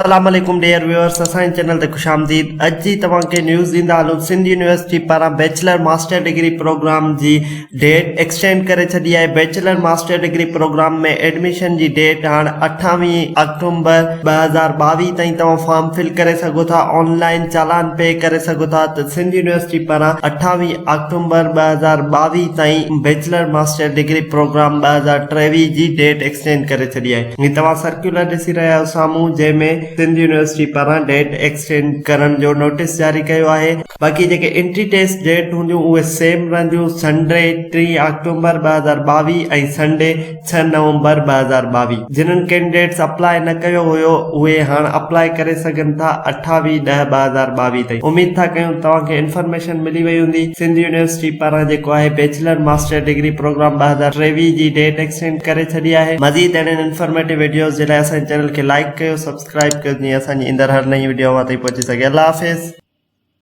अस्सलामुअलैकुम dear viewers, असांजे channel ते खुशामदीद। अॼु जी तव्हांखे न्यूज़ ॾींदा हलूं। सिंध यूनिवर्सिटी पारां बैचलर मास्टर डिग्री प्रोग्राम जी डेट एक्सटेंड करे छॾी आहे। बैचलर मास्टर डिग्री प्रोग्राम में एडमिशन जी डेट हाणे 28 अक्टूबर 2022 ताईं तव्हां फॉर्म फिल करे सघो था। ऑनलाइन चालान पे करे सघो था। त सिंध यूनिवर्सिटी पारां 28 अक्टूबर 2022 ताईं बैचलर मास्टर डिग्री प्रोग्राम 2023 जी डेट एक्सटेंड करे छॾी आहे। हीअ तव्हां सर्कुलर ॾिसी रहिया आहियो साम्हूं, जंहिंमें सिंध यूनिवर्सिटी पारां डेट एक्सटेंड करण जो नोटिस जारी कयो आहे। बाक़ी जेके एंट्री टेस्ट डेट हूंदियूं उहे सेम रहंदियूं, संडे 3 अक्टूबर 2022 ऐं संडे 6 नवंबर 2022। जिन्हनि कैंडिडेट्स अप्लाई न कयो हुयो उहे हाणे अप्लाई करे सघनि था 28/10/2022 ताईं। उमीद था कयूं तव्हांखे इंफॉर्मेशन मिली वई हूंदी। सिंध यूनिवर्सिटी पारां जेको आहे बैचलर मास्टर डिग्री प्रोग्राम 2023 जी डेट एक्सटेंड करे छॾी आहे। मज़ीद अहिड़नि इंफॉर्मेटिव वीडियोस जे लाइ असांजे चैनल खे लाइक कयो, सब्सक्राइब कयो, जीअं असांजी ईंदड़ हर नई वीडियो मां ताईं पहुची सघे। अल्लाह हाफ़िज़।